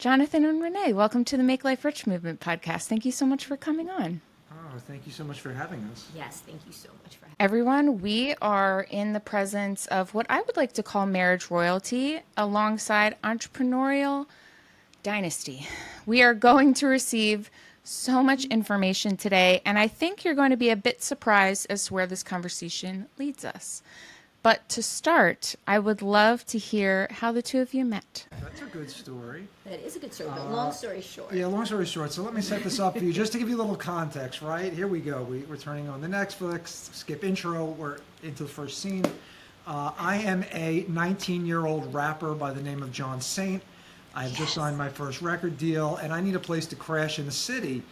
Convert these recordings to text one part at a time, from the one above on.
Jonathan and Renee, welcome to the Make Life Rich Movement podcast. Thank you so much for coming on. Oh, thank you so much for having us. Yes, thank you so much for having Everyone, we are in the presence of what I would like to call marriage royalty alongside entrepreneurial dynasty. We are going to receive so much information today, and I think you're going to be a bit surprised as to where this conversation leads us. But to start, I would love to hear how the two of you met. That's a good story. That is a good story, but long story short. Yeah, long story short. So let me set this up for you just to give you a little context, right? Here we go. We're turning on the Netflix, skip intro, we're into the first scene. I am a 19-year-old rapper by the name of John Saint. I've just signed my first record deal, and I need a place to crash in the city.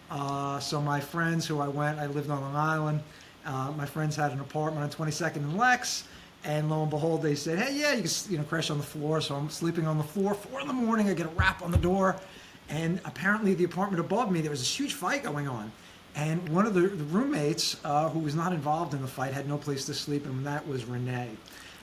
So my friends I lived on Long Island. My friends had an apartment on 22nd and Lex, and lo and behold, they said, "Hey, yeah, you can crash on the floor." So I'm sleeping on the floor. 4 in the morning, I get a rap on the door, and apparently the apartment above me, there was this huge fight going on, and one of the roommates, who was not involved in the fight, had no place to sleep, and that was Renee.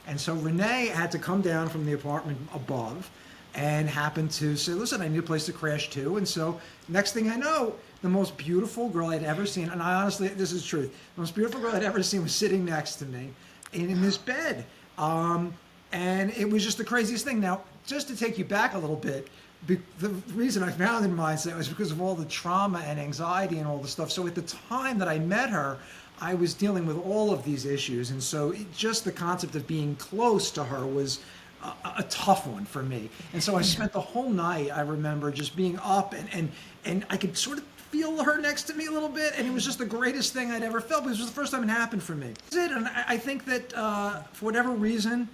And so Renee had to come down from the apartment above, and happened to say, "Listen, I need a place to crash too." And so next thing I know, the most beautiful girl I'd ever seen, and I honestly, this is truth, the most beautiful girl I'd ever seen was sitting next to me in this bed. And it was just the craziest thing. Now, just to take you back a little bit, the reason I found in mindset was because of all the trauma and anxiety and all the stuff. So at the time that I met her, I was dealing with all of these issues. And so just the concept of being close to her was a tough one for me. And so I spent the whole night, I remember, just being up and I could sort of feel her next to me a little bit, and it was just the greatest thing I'd ever felt, because it was the first time it happened for me. That's it. And I think that for whatever reason,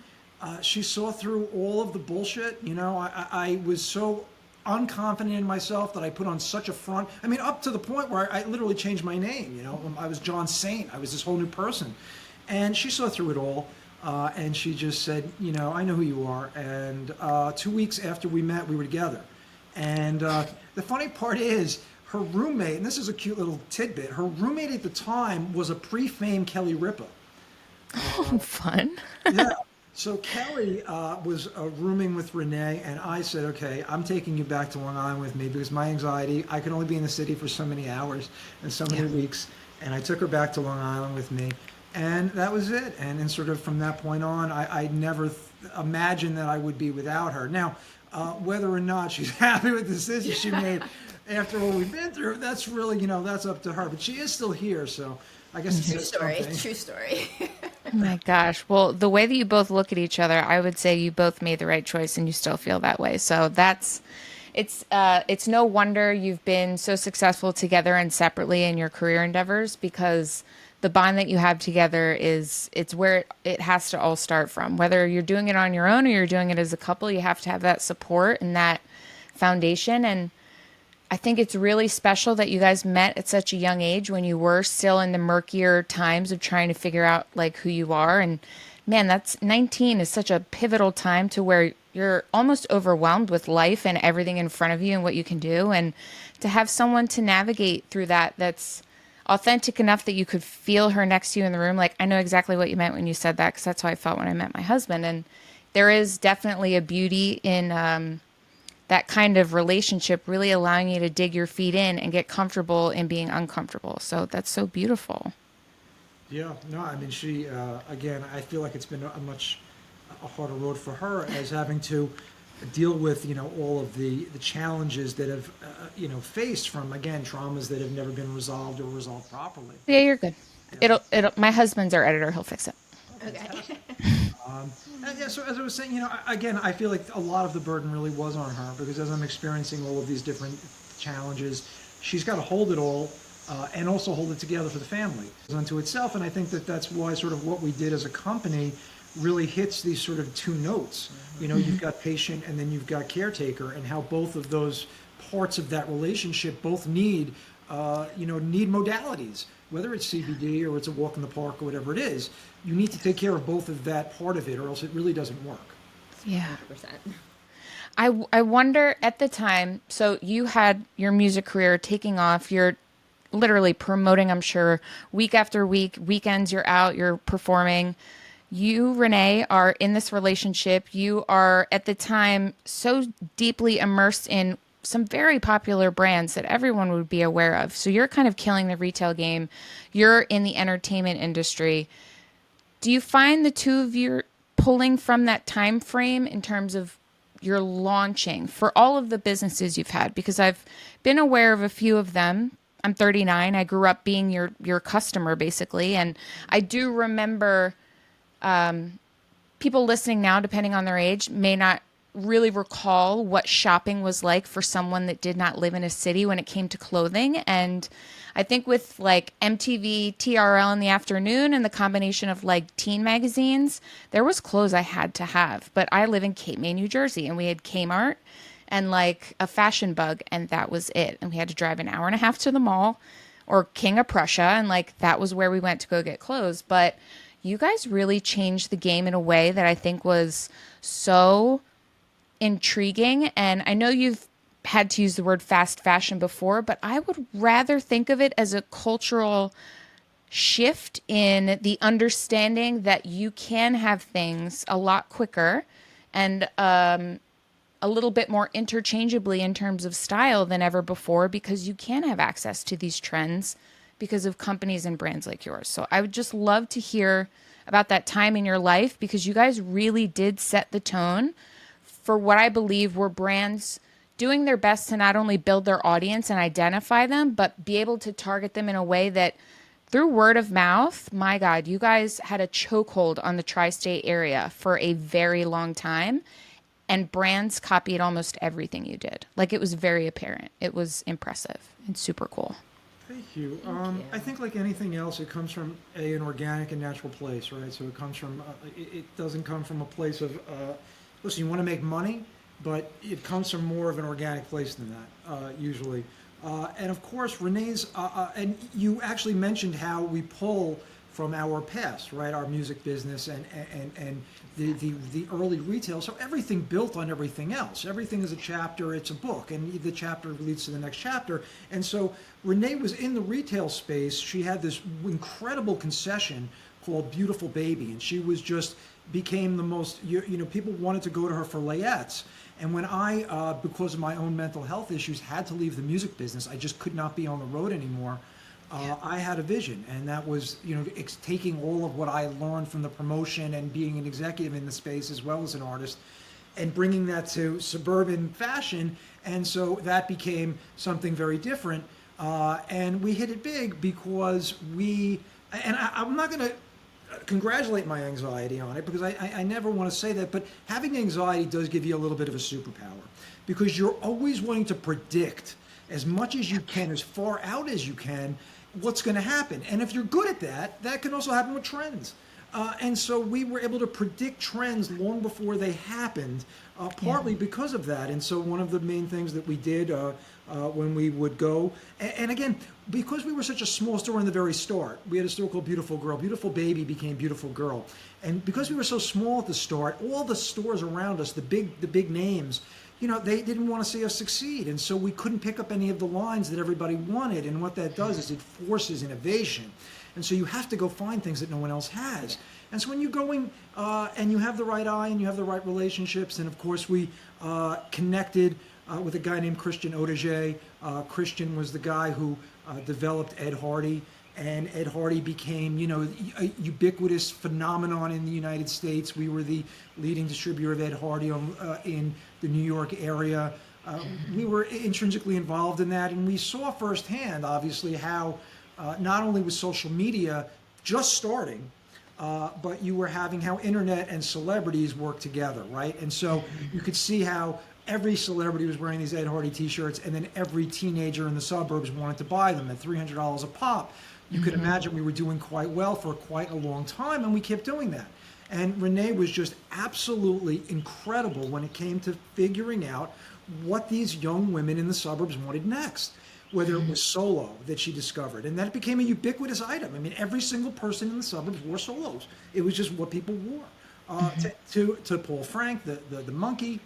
she saw through all of the bullshit. I was so unconfident in myself that I put on such a front. I mean, up to the point where I literally changed my name. I was John Saint. I was this whole new person. And she saw through it all. And she just said, "I know who you are." And 2 weeks after we met, we were together. And the funny part is, her roommate, and this is a cute little tidbit, her roommate at the time was a pre-fame Kelly Ripa. Oh, fun. Yeah. So Kelly was rooming with Renee, and I said, "Okay, I'm taking you back to Long Island with me, because my anxiety, I could only be in the city for so many hours and so many weeks." And I took her back to Long Island with me. And that was it. And then sort of from that point on, I never imagined that I would be without her. Now, whether or not she's happy with the decision she made after all we've been through, that's really, that's up to her. But she is still here, so I guess it's True story. True story. Oh my gosh. Well, the way that you both look at each other, I would say you both made the right choice and you still feel that way. So it's no wonder you've been so successful together and separately in your career endeavors, because the bond that you have together it's where it has to all start from. Whether you're doing it on your own or you're doing it as a couple, you have to have that support and that foundation. And I think it's really special that you guys met at such a young age, when you were still in the murkier times of trying to figure out like who you are. And man, that's 19 is such a pivotal time to where you're almost overwhelmed with life and everything in front of you and what you can do. And to have someone to navigate through that's authentic enough that you could feel her next to you in the room. Like, I know exactly what you meant when you said that, because that's how I felt when I met my husband. And there is definitely a beauty in that kind of relationship, really allowing you to dig your feet in and get comfortable in being uncomfortable. So that's so beautiful. Yeah, no, I mean, she, again, I feel like it's been a harder road for her, as having to deal with, all of the challenges that have, faced from, again, traumas that have never been resolved or resolved properly. Yeah, you're good. Yeah. My husband's our editor. He'll fix it. Okay. And yeah, so as I was saying, again, I feel like a lot of the burden really was on her, because as I'm experiencing all of these different challenges, she's got to hold it all, and also hold it together for the family unto itself. And I think that that's why sort of what we did as a company really hits these sort of two notes. You've got patient and then you've got caretaker, and how both of those parts of that relationship both need modalities. Whether it's CBD or it's a walk in the park or whatever it is, you need to take care of both of that part of it, or else it really doesn't work. Yeah. 100%. I wonder at the time, so you had your music career taking off, you're literally promoting, I'm sure, week after week, weekends you're out, you're performing. You, Renee, are in this relationship. You are at the time so deeply immersed in some very popular brands that everyone would be aware of. So you're kind of killing the retail game. You're in the entertainment industry. Do you find the two of you pulling from that time frame in terms of your launching for all of the businesses you've had? Because I've been aware of a few of them. I'm 39. I grew up being your customer basically, and I do remember people listening now, depending on their age, may not really recall what shopping was like for someone that did not live in a city when it came to clothing. And I think with like MTV, TRL in the afternoon, and the combination of like teen magazines, there was clothes I had to have. But I live in Cape May, New Jersey, and we had Kmart and like a fashion bug, and that was it. And we had to drive an hour and a half to the mall or King of Prussia, and like that was where we went to go get clothes. But you guys really changed the game in a way that I think was so intriguing. And I know you've had to use the word fast fashion before, but I would rather think of it as a cultural shift in the understanding that you can have things a lot quicker and a little bit more interchangeably in terms of style than ever before because you can have access to these trends because of companies and brands like yours. So I would just love to hear about that time in your life because you guys really did set the tone for what I believe were brands doing their best to not only build their audience and identify them, but be able to target them in a way that through word of mouth, my God, you guys had a chokehold on the tri-state area for a very long time. And brands copied almost everything you did. Like it was very apparent. It was impressive and super cool. Thank you. you. I think like anything else, it comes from an organic and natural place, right? So it comes from, it doesn't come from a place of, listen, you want to make money, but it comes from more of an organic place than that, usually. And of course, Renee's, and you actually mentioned how we pull from our past, right? Our music business and the early retail. So everything built on everything else. Everything is a chapter, it's a book, and the chapter leads to the next chapter. And so Renee was in the retail space. She had this incredible concession called Beautiful Baby, and she was just became the most, people wanted to go to her for layettes. And when I, because of my own mental health issues, had to leave the music business, I just could not be on the road anymore. I had a vision, and that was, taking all of what I learned from the promotion and being an executive in the space as well as an artist, and bringing that to suburban fashion. And so that became something very different. And we hit it big because I'm not going to congratulate my anxiety on it because I never want to say that, but having anxiety does give you a little bit of a superpower because you're always wanting to predict as much as you can, as far out as you can, what's going to happen. And if you're good at that, that can also happen with trends. And so we were able to predict trends long before they happened, partly because of that. And so one of the main things that we did when we would go, and again, because we were such a small store in the very start, we had a store called Beautiful Girl. Beautiful Baby became Beautiful Girl. And because we were so small at the start, all the stores around us, the big names, they didn't want to see us succeed. And so we couldn't pick up any of the lines that everybody wanted. And what that does is it forces innovation. And so you have to go find things that no one else has. And so when you're going and you have the right eye and you have the right relationships, and of course we connected with a guy named Christian Audiger. Christian was the guy who developed Ed Hardy. And Ed Hardy became, a ubiquitous phenomenon in the United States. We were the leading distributor of Ed Hardy in the New York area. We were intrinsically involved in that, and we saw firsthand, obviously, how not only was social media just starting, but you were having how internet and celebrities work together, right? And so you could see how every celebrity was wearing these Ed Hardy t-shirts, and then every teenager in the suburbs wanted to buy them at $300 a pop. You could imagine we were doing quite well for quite a long time, and we kept doing that. And Renee was just absolutely incredible when it came to figuring out what these young women in the suburbs wanted next, whether it was solo that she discovered. And that became a ubiquitous item. I mean, every single person in the suburbs wore solos. It was just what people wore. To Paul Frank, the monkey,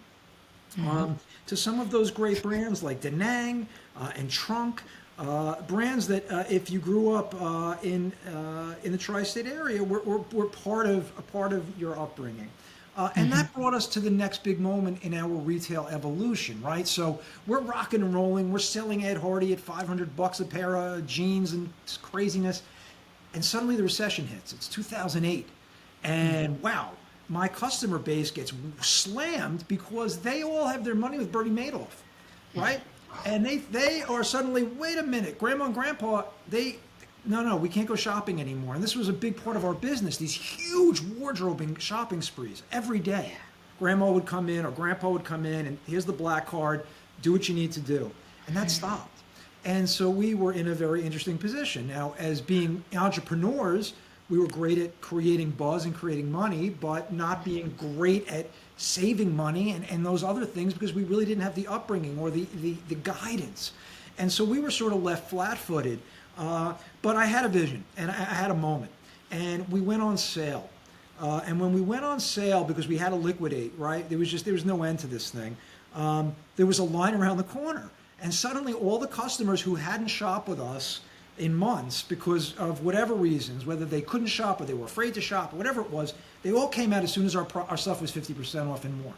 to some of those great brands like Da Nang and Trunk. Brands that if you grew up in the tri-state area were part of your upbringing. And that brought us to the next big moment in our retail evolution, right? So we're rocking and rolling. We're selling Ed Hardy at $500 a pair of jeans and craziness. And suddenly the recession hits. It's 2008. And wow, my customer base gets slammed because they all have their money with Bernie Madoff, right? And they are suddenly, wait a minute, grandma and grandpa, no, we can't go shopping anymore. And this was a big part of our business, these huge wardrobing shopping sprees every day. Grandma would come in or grandpa would come in and here's the black card, do what you need to do. And that stopped. And so we were in a very interesting position. Now, as being entrepreneurs, we were great at creating buzz and creating money, but not being great at saving money and those other things because we really didn't have the upbringing or the guidance. And so we were sort of left flat-footed. But I had a vision and I had a moment. And we went on sale. And when we went on sale, because we had to liquidate, right? There was no end to this thing. There was a line around the corner. And suddenly all the customers who hadn't shopped with us in months because of whatever reasons, whether they couldn't shop or they were afraid to shop or whatever it was, they all came out as soon as our stuff was 50% off and more.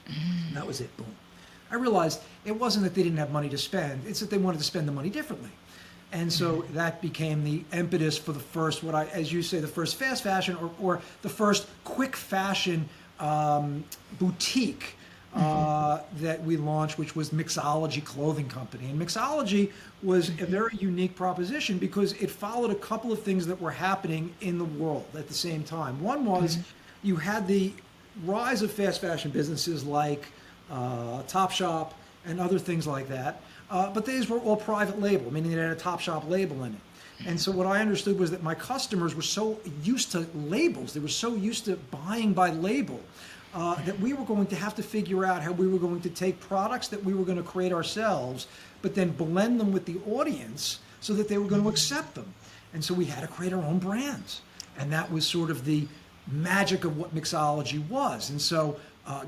And that was it, boom. I realized it wasn't that they didn't have money to spend, it's that they wanted to spend the money differently. And so that became the impetus for the first, as you say, the first fast fashion or the first quick fashion boutique that we launched, which was Mixology Clothing Company. And Mixology was a very unique proposition because it followed a couple of things that were happening in the world at the same time. One was you had the rise of fast fashion businesses like Topshop and other things like that. But these were all private label, meaning they had a Topshop label in it. And so what I understood was that my customers were so used to labels, they were so used to buying by label, that we were going to have to figure out how we were going to take products that we were going to create ourselves, but then blend them with the audience so that they were going to accept them. And so we had to create our own brands. And that was sort of the magic of what mixology was. And so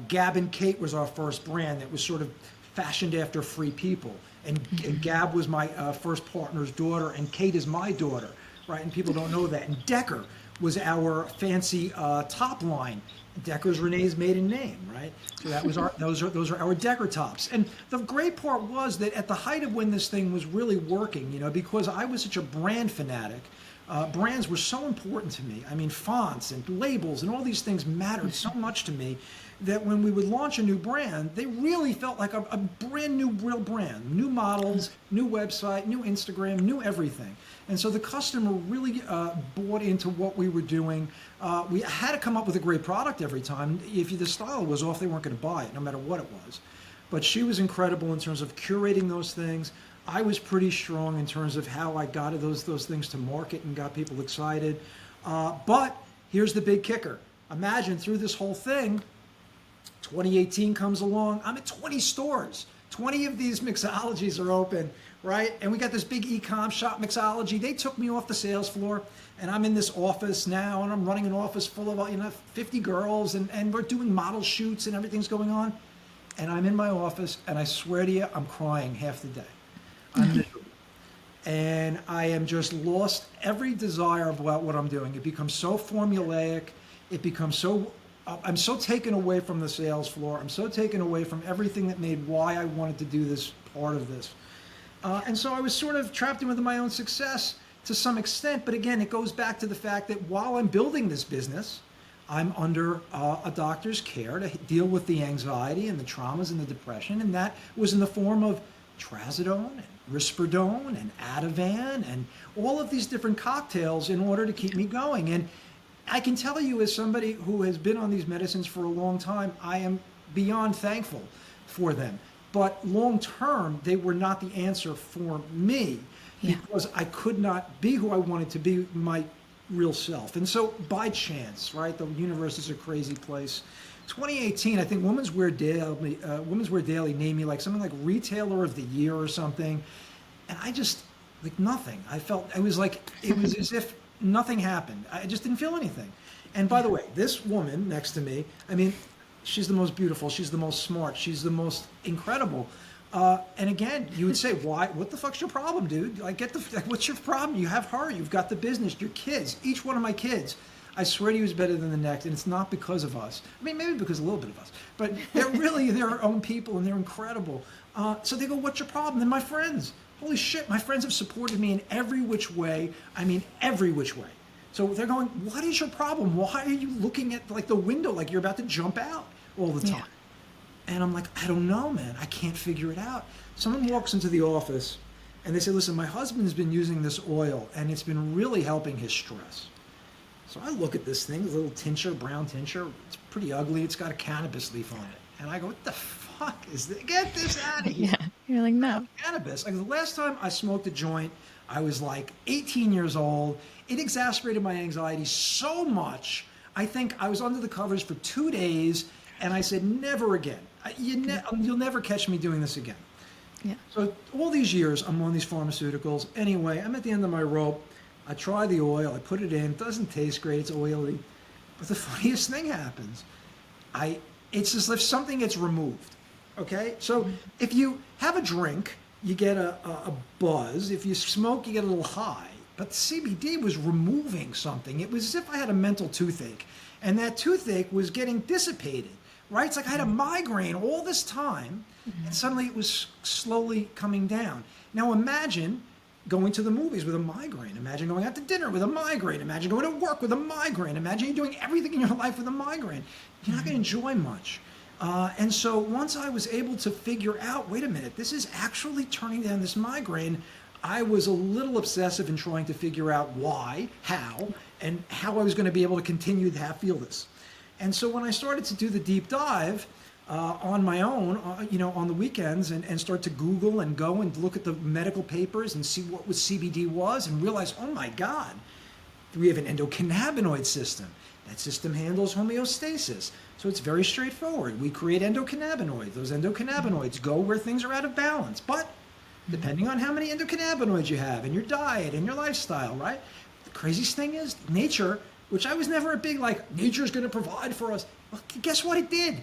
Gab and Kate was our first brand that was sort of fashioned after free people. And Gab was my first partner's daughter, and Kate is my daughter, right? And people don't know that. And Decker was our fancy top line. Decker's Renee's maiden name, right? So that was those are our Decker tops. And the great part was that at the height of when this thing was really working, because I was such a brand fanatic, brands were so important to me. I mean, fonts and labels and all these things mattered so much to me that when we would launch a new brand, they really felt like a brand new, real brand. New models, new website, new Instagram, new everything. And so the customer really bought into what we were doing. We had to come up with a great product every time. If the style was off, they weren't going to buy it, no matter what it was. But she was incredible in terms of curating those things. I was pretty strong in terms of how I got those things to market and got people excited. But here's the big kicker. Imagine through this whole thing, 2018 comes along, I'm at 20 stores. 20 of these mixologies are open, right? And we got this big e-com shop, Mixology. They took me off the sales floor, and I'm in this office now, and I'm running an office full of 50 girls, and we're doing model shoots, and everything's going on. And I'm in my office, and I swear to you, I'm crying half the day. I'm miserable. And I am just lost every desire about what I'm doing. It becomes so formulaic. It becomes so... I'm so taken away from the sales floor. I'm so taken away from everything that made why I wanted to do this part of this. And so I was sort of trapped in with my own success to some extent. But again, it goes back to the fact that while I'm building this business, I'm under a doctor's care to deal with the anxiety and the traumas and the depression. And that was in the form of trazodone and risperidone and Ativan and all of these different cocktails in order to keep me going. And I can tell you, as somebody who has been on these medicines for a long time, I am beyond thankful for them. But long term, they were not the answer for me because I could not be who I wanted to be, my real self. And so by chance, right, the universe is a crazy place. 2018, I think Women's Wear Daily named me like something like Retailer of the Year or something. And I just, like nothing. It was as if nothing happened. I just didn't feel anything. And by the way, this woman next to me, I mean, she's the most beautiful, she's the most smart, she's the most incredible. And again, you would say, why? What the fuck's your problem, dude? Like, what's your problem? You have her, you've got the business, your kids, each one of my kids. I swear to you is better than the next, and it's not because of us. I mean, maybe because a little bit of us, but they're really their own people, and they're incredible. So they go, what's your problem? They're my friends. Holy shit, my friends have supported me in every which way. I mean, every which way. So they're going, what is your problem? Why are you looking at like the window like you're about to jump out all the time? And I'm like, I don't know, man. I can't figure it out. Someone walks into the office and they say, listen, my husband's been using this oil and it's been really helping his stress. So I look at this thing, this little tincture, brown tincture. It's pretty ugly. It's got a cannabis leaf on it. And I go, what the fuck is this? Get this out of here. Yeah. You're like, no. Cannabis. Like the last time I smoked a joint, I was like 18 years old. It exacerbated my anxiety so much. I think I was under the covers for 2 days and I said, never again. You'll never catch me doing this again. Yeah. So all these years, I'm on these pharmaceuticals. Anyway, I'm at the end of my rope. I try the oil. I put it in. It doesn't taste great. It's oily. But the funniest thing happens. It's as if something gets removed. Okay? So if you have a drink, you get a buzz. If you smoke, you get a little high. But CBD was removing something. It was as if I had a mental toothache. And that toothache was getting dissipated. Right? It's like I had a migraine all this time, and suddenly it was slowly coming down. Now imagine going to the movies with a migraine. Imagine going out to dinner with a migraine. Imagine going to work with a migraine. Imagine you doing everything in your life with a migraine. You're not going to enjoy much. And so once I was able to figure out, wait a minute, this is actually turning down this migraine, I was a little obsessive in trying to figure out why, how, and how I was going to be able to continue to feel this. And so when I started to do the deep dive on my own, on the weekends and start to Google and go and look at the medical papers and see what CBD was and realize, oh my God, we have an endocannabinoid system. That system handles homeostasis. So it's very straightforward. We create endocannabinoids. Those endocannabinoids go where things are out of balance. But depending on how many endocannabinoids you have in your diet and your lifestyle, right? The craziest thing is nature, which I was never a big, like, nature's going to provide for us. Well, guess what it did?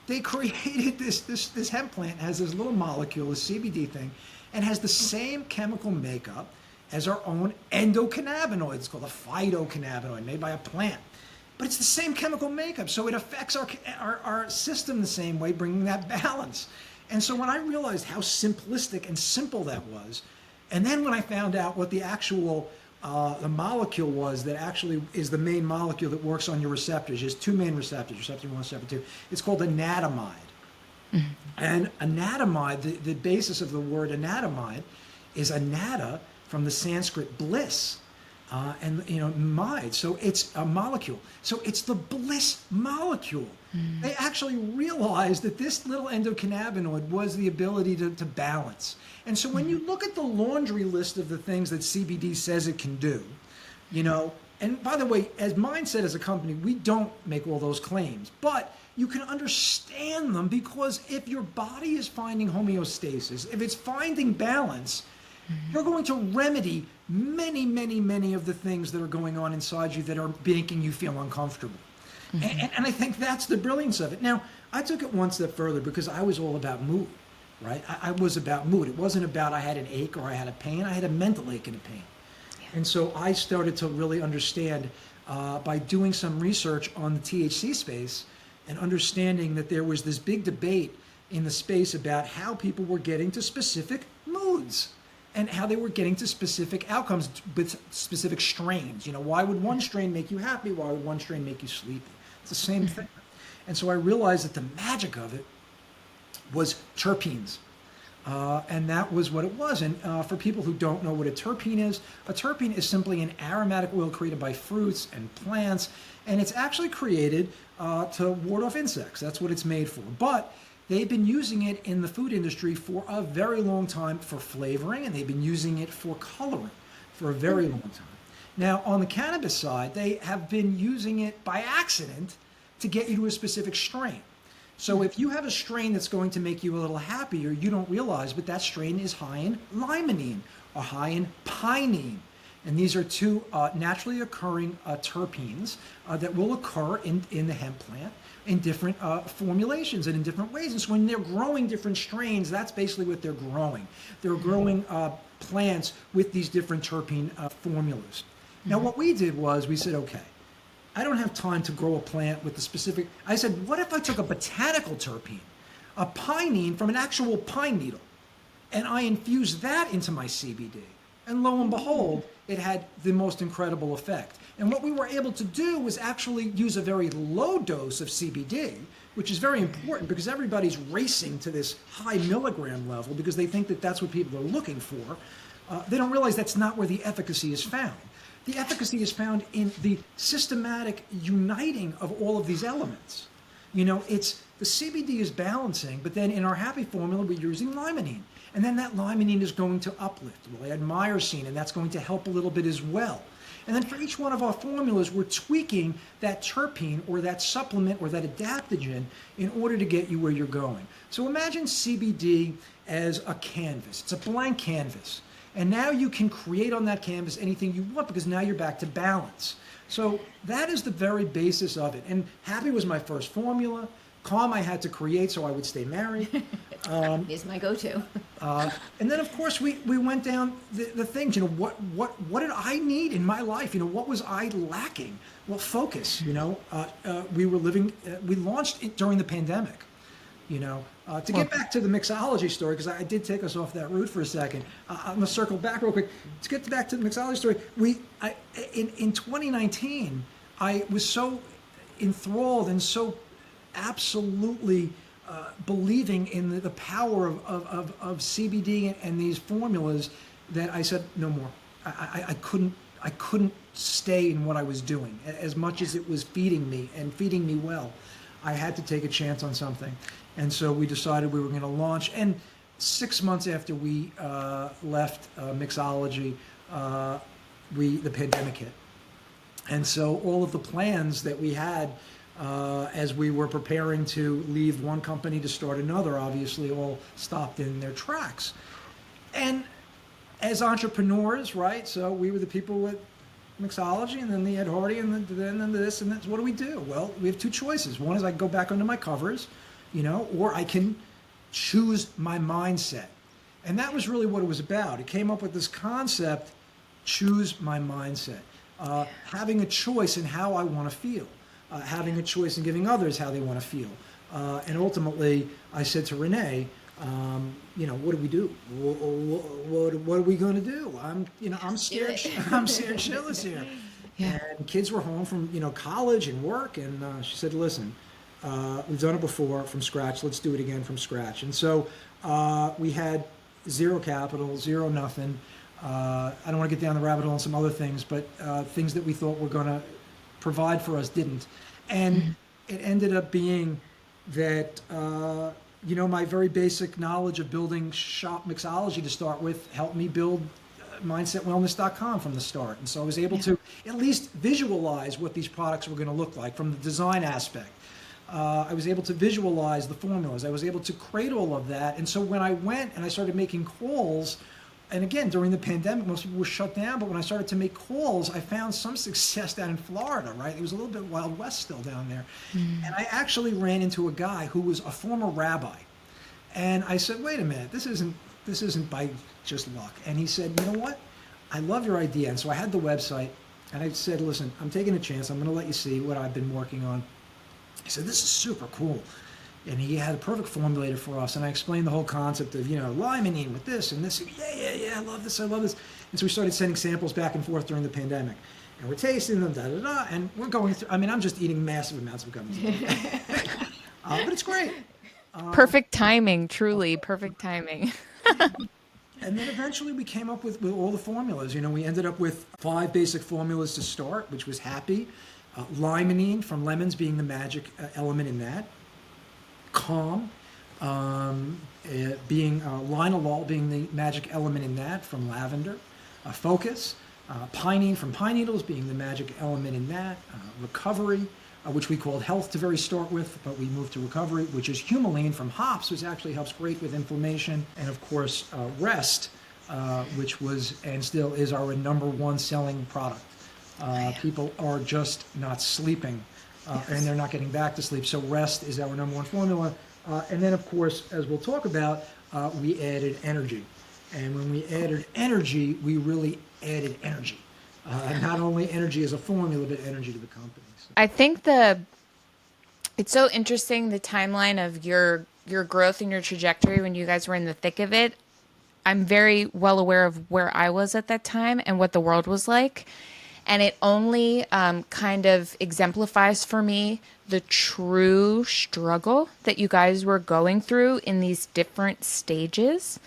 They created this hemp plant, has this little molecule, this CBD thing, and has the same chemical makeup as our own endocannabinoid. It's called a phytocannabinoid, made by a plant. But it's the same chemical makeup, so it affects our system the same way, bringing that balance. And so when I realized how simplistic and simple that was, and then when I found out what the actual the molecule was that actually is the main molecule that works on your receptors. There's two main receptors, receptor 1, receptor 2. It's called anandamide. And anandamide, the basis of the word anandamide is anada from the Sanskrit bliss. Mide. So it's a molecule. So it's the bliss molecule. They actually realized that this little endocannabinoid was the ability to balance. And so when you look at the laundry list of the things that CBD says it can do, and by the way, as Mindset as a company, we don't make all those claims, but you can understand them because if your body is finding homeostasis, if it's finding balance, you're going to remedy many, many, many of the things that are going on inside you that are making you feel uncomfortable. And I think that's the brilliance of it. Now, I took it one step further because I was all about mood, right? I was about mood. It wasn't about I had an ache or I had a pain. I had a mental ache and a pain. Yeah. And so I started to really understand by doing some research on the THC space and understanding that there was this big debate in the space about how people were getting to specific moods and how they were getting to specific outcomes with specific strains. Why would one strain make you happy? Why would one strain make you sleepy? It's the same thing. And so I realized that the magic of it was terpenes. And that was what it was. And for people who don't know what a terpene is simply an aromatic oil created by fruits and plants. And it's actually created to ward off insects. That's what it's made for. But they've been using it in the food industry for a very long time for flavoring, and they've been using it for coloring for a very long time. Now, on the cannabis side, they have been using it by accident to get you to a specific strain. So if you have a strain that's going to make you a little happier, you don't realize, but that strain is high in limonene or high in pinene. And these are two naturally occurring terpenes that will occur in the hemp plant in different formulations and in different ways. And so when they're growing different strains, that's basically what they're growing. They're growing plants with these different terpene formulas. Now, what we did was we said, okay, I don't have time to grow a plant with the specific. I said, what if I took a botanical terpene, a pinene from an actual pine needle, and I infused that into my CBD? And lo and behold, it had the most incredible effect. And what we were able to do was actually use a very low dose of CBD, which is very important because everybody's racing to this high milligram level because they think that that's what people are looking for. They don't realize that's not where the efficacy is found. The efficacy is found in the systematic uniting of all of these elements. You know, it's the CBD is balancing, but then in our happy formula, we're using limonene. And then that limonene is going to uplift. We'll add myrcene, and that's going to help a little bit as well. And then for each one of our formulas, we're tweaking that terpene or that supplement or that adaptogen in order to get you where you're going. So imagine CBD as a canvas. It's a blank canvas. And now you can create on that canvas anything you want because now you're back to balance. So that is the very basis of it. And happy was my first formula. Calm I had to create so I would stay married. Is my go-to. And then, of course, we went down the things. You know, what did I need in my life? You know, what was I lacking? Well, focus. You know, we launched it during the pandemic. You know, to get back to the mixology story, because I did take us off that route for a second. I'm gonna circle back real quick. To get back to the mixology story, in 2019, I was so enthralled and so absolutely believing in the power of CBD and these formulas that I said no more. I couldn't stay in what I was doing as much as it was feeding me and feeding me well. I had to take a chance on something, and so we decided we were going to launch. And 6 months after we left mixology, the pandemic hit, and so all of the plans that we had. As we were preparing to leave one company to start another, obviously all stopped in their tracks. And as entrepreneurs, right, so we were the people with mixology and then the Ed Hardy and then this and that. What do we do? Well, we have two choices. One is I go back under my covers, you know, or I can choose my mindset. And that was really what it was about. It came up with this concept, choose my mindset, having a choice in how I want to feel. Having a choice in giving others how they want to feel. And ultimately, I said to Rene, you know, what do we do? What are we going to do? I'm scared. I'm scared shitless here. Yeah. And kids were home from, you know, college and work. And she said, listen, we've done it before from scratch. Let's do it again from scratch. And so we had zero capital, zero nothing. I don't want to get down the rabbit hole on some other things, but things that we thought were going to provide for us didn't. And it ended up being that, you know, my very basic knowledge of building shop mixology to start with helped me build mindsetwellness.com from the start. And so I was able to at least visualize what these products were going to look like from the design aspect. I was able to visualize the formulas. I was able to create all of that. And so when I went and I started making calls, and again, during the pandemic, most people were shut down, but when I started to make calls, I found some success down in Florida, right? It was a little bit Wild West still down there. And I actually ran into a guy who was a former rabbi. And I said, wait a minute, this isn't by just luck. And he said, you know what? I love your idea. And so I had the website, and I said, listen, I'm taking a chance. I'm going to let you see what I've been working on. He said, this is super cool. And he had a perfect formulator for us. And I explained the whole concept of, you know, limonene with this and this. Yeah, I love this. And so we started sending samples back and forth during the pandemic. And we're tasting them, and we're going through, I mean, I'm just eating massive amounts of gummies. But it's great. Perfect timing, truly perfect timing. And then eventually we came up with all the formulas. You know, we ended up with 5 basic formulas to start, which was happy. Limonene from lemons being the magic element in that. Calm, being linalool being the magic element in that from lavender. Focus, pinene from pine needles being the magic element in that. Recovery, which we called health to very start with, but we moved to recovery, which is humulene from hops, which actually helps great with inflammation. And of course, rest, which was and still is our number one selling product. People are just not sleeping, and they're not getting back to sleep. So rest is our number one formula. And then, of course, as we'll talk about, we added energy. And when we added energy, we really added energy. Not only energy as a formula, but energy to the company. So. I think it's so interesting, the timeline of your growth and your trajectory when you guys were in the thick of it. I'm very well aware of where I was at that time and what the world was like. And it only kind of exemplifies for me the true struggle that you guys were going through in these different stages,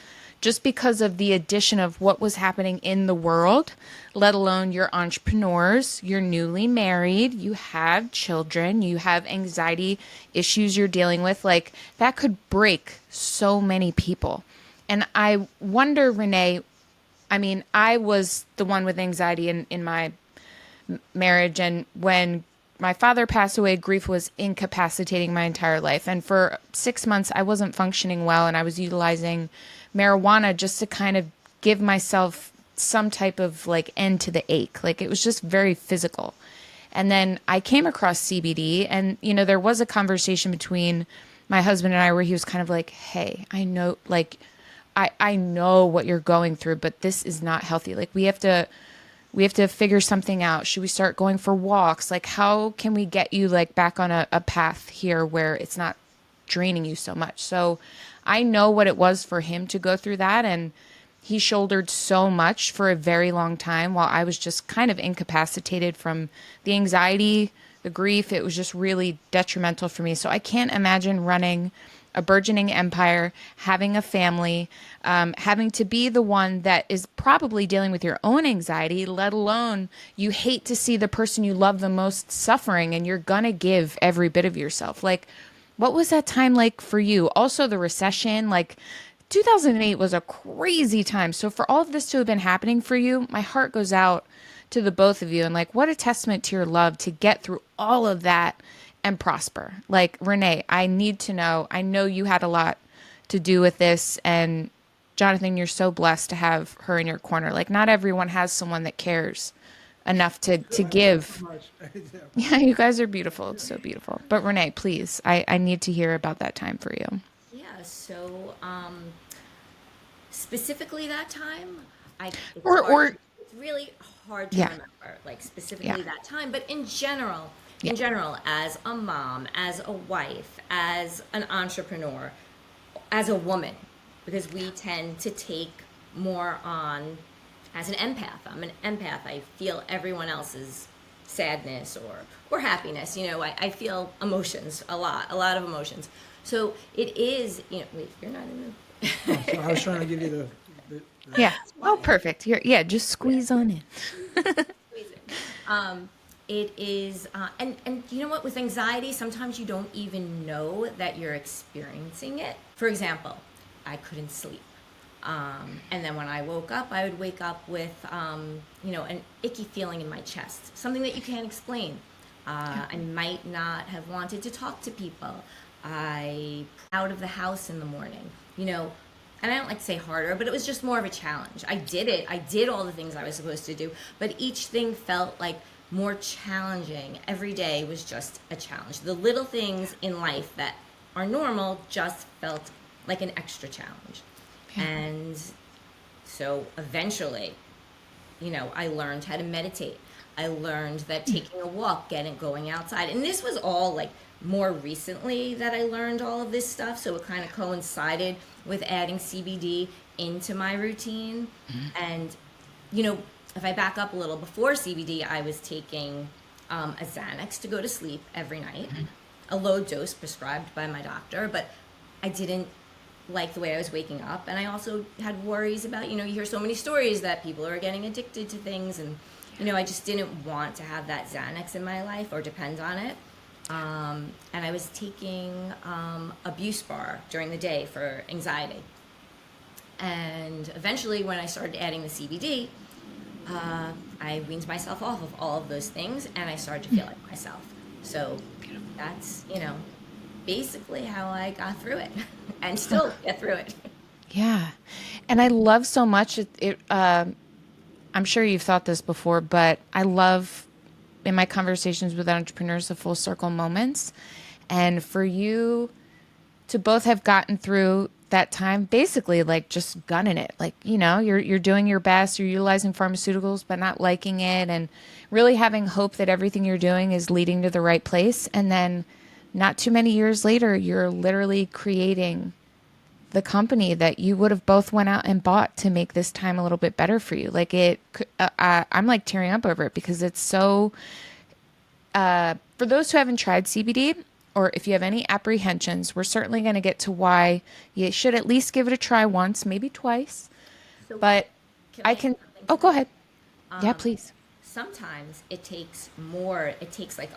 just because of the addition of what was happening in the world, let alone you're entrepreneurs, you're newly married, you have children, you have anxiety issues you're dealing with. Like, that could break so many people. And I wonder, Rene, I mean, I was the one with anxiety in my marriage. And when my father passed away, grief was incapacitating my entire life. And for 6 months, I wasn't functioning well. And I was utilizing marijuana just to kind of give myself some type of like end to the ache. Like, it was just very physical. And then I came across CBD, and, you know, there was a conversation between my husband and I where he was kind of like, hey, I know, like, I know what you're going through, but this is not healthy. Like, we have to figure something out. Should we start going for walks? Like, how can we get you like back on a path here where it's not draining you so much? So I know what it was for him to go through that. And he shouldered so much for a very long time while I was just kind of incapacitated from the anxiety, the grief. It was just really detrimental for me. So I can't imagine running a burgeoning empire, having a family, having to be the one that is probably dealing with your own anxiety, let alone you hate to see the person you love the most suffering, and you're going to give every bit of yourself. Like, what was that time like for you? Also, the recession, like 2008 was a crazy time. So for all of this to have been happening for you, my heart goes out to the both of you. And like, what a testament to your love to get through all of that and prosper. Like, Rene, I need to know, I know you had a lot to do with this, and Jonathan, you're so blessed to have her in your corner. Like, not everyone has someone that cares enough to give. Yeah, you guys are beautiful. It's so beautiful. But Rene, please, I need to hear about that time for you. Yeah, so specifically that time, it's really hard to remember, like specifically that time, but in general, as a mom, as a wife, as an entrepreneur, as a woman, because we tend to take more on as an empath. I'm an empath. I feel everyone else's sadness or happiness. You know, I feel emotions a lot of emotions. So it is, you know, wait, you're not in the... So I was trying to give you the yeah. Oh, perfect. Just squeeze on in. It is, and you know what, with anxiety, sometimes you don't even know that you're experiencing it. For example, I couldn't sleep. And then when I woke up, I would wake up with, you know, an icky feeling in my chest, something that you can't explain. I might not have wanted to talk to people. Out of the house in the morning, you know, and I don't like to say harder, but it was just more of a challenge. I did it. I did all the things I was supposed to do, but each thing felt like more challenging. Every day was just a challenge. The little things in life that are normal just felt like an extra challenge. Yeah. And so eventually, you know, I learned how to meditate. I learned that taking a walk, going outside, and this was all like more recently that I learned all of this stuff. So it kind of coincided with adding CBD into my routine. Mm-hmm. And, you know, if I back up a little, before CBD, I was taking a Xanax to go to sleep every night, mm-hmm. a low dose prescribed by my doctor, but I didn't like the way I was waking up. And I also had worries about, you know, you hear so many stories that people are getting addicted to things, and, you know, I just didn't want to have that Xanax in my life or depend on it. And I was taking a Buspar during the day for anxiety. And eventually, when I started adding the CBD, I weaned myself off of all of those things, and I started to feel like myself. So that's, you know, basically how I got through it and still get through it. Yeah. And I love so much I'm sure you've thought this before, but I love in my conversations with entrepreneurs the full circle moments. And for you to both have gotten through that time basically like just gunning it, like, you're doing your best, you're utilizing pharmaceuticals but not liking it, and really having hope that everything you're doing is leading to the right place. And then not too many years later you're literally creating the company that you would have both went out and bought to make this time a little bit better for you. Like I'm like tearing up over it because it's so, for those who haven't tried CBD, or if you have any apprehensions, we're certainly going to get to why you should at least give it a try once, maybe twice. So But can I I can, add something oh, to go that? ahead. Yeah, please. Sometimes it takes more. It takes like,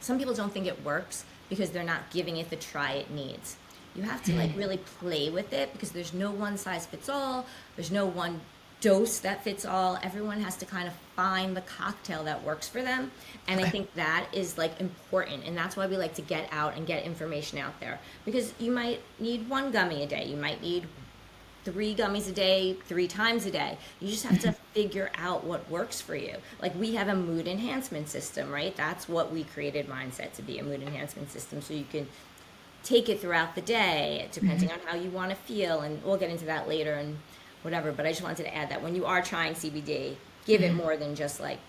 some people don't think it works because they're not giving it the try it needs. You have to like really play with it because there's no one size fits all. There's no one dose that fits all. Everyone has to kind of find the cocktail that works for them. And I think that is like important. And that's why we like to get out and get information out there, because you might need one gummy a day. You might need 3 gummies a day, 3 times a day. You just have to figure out what works for you. Like we have a mood enhancement system, right? That's what we created Mindset to be, a mood enhancement system. So you can take it throughout the day, depending on how you want to feel. And we'll get into that later and whatever. But I just wanted to add that when you are trying CBD, give it more than just like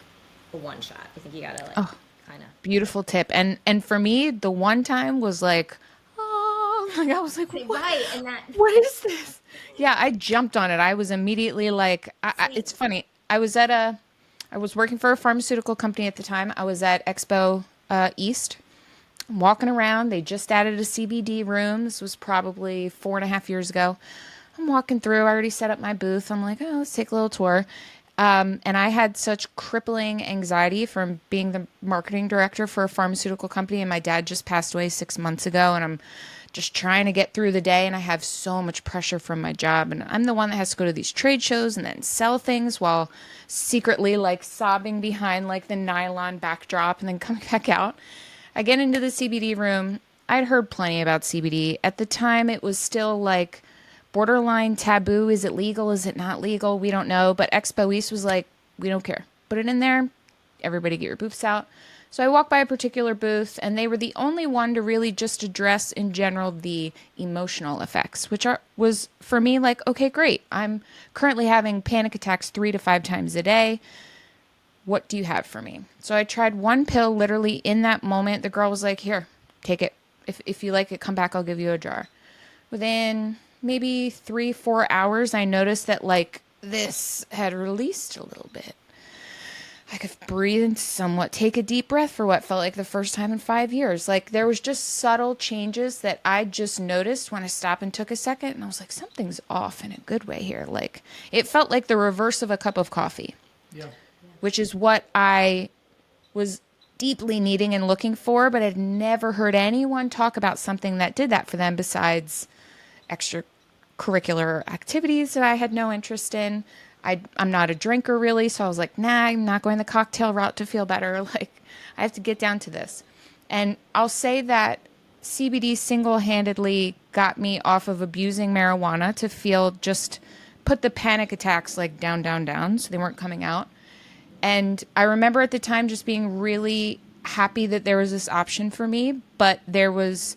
a one shot. I think you gotta like kind of Beautiful tip. And for me, the one time was like, oh, like I was like, say what? right, and that What is this? Yeah, I jumped on it. I was immediately like, see, it's funny. I was working for a pharmaceutical company at the time. I was at Expo East. I'm walking around. They just added a CBD room. This was probably 4.5 years ago. I'm walking through. I already set up my booth. I'm like, oh, let's take a little tour. And I had such crippling anxiety from being the marketing director for a pharmaceutical company. And my dad just passed away 6 months ago. And I'm just trying to get through the day. And I have so much pressure from my job. And I'm the one that has to go to these trade shows and then sell things while secretly like sobbing behind like the nylon backdrop and then coming back out. I get into the CBD room. I'd heard plenty about CBD. At the time, it was still like borderline taboo. Is it legal? Is it not legal? We don't know. But Expo East was like, we don't care. Put it in there. Everybody get your booths out. So I walked by a particular booth, and they were the only one to really just address in general the emotional effects, which was for me like, okay, great. I'm currently having panic attacks 3 to 5 times a day. What do you have for me? So I tried one pill literally in that moment. The girl was like, here, take it. If you like it, come back. I'll give you a jar. Within maybe 3, 4 hours, I noticed that like this had released a little bit. I could breathe somewhat, take a deep breath for what felt like the first time in 5 years. Like there was just subtle changes that I just noticed when I stopped and took a second. And I was like, something's off in a good way here. Like it felt like the reverse of a cup of coffee, Yeah. which is what I was deeply needing and looking for, but I'd never heard anyone talk about something that did that for them besides extracurricular activities that I had no interest in. I'm not a drinker really, so I was like, nah, I'm not going the cocktail route to feel better. Like, I have to get down to this. And I'll say that CBD single-handedly got me off of abusing marijuana to feel just put the panic attacks like down, down, down, so they weren't coming out. And I remember at the time just being really happy that there was this option for me, but there was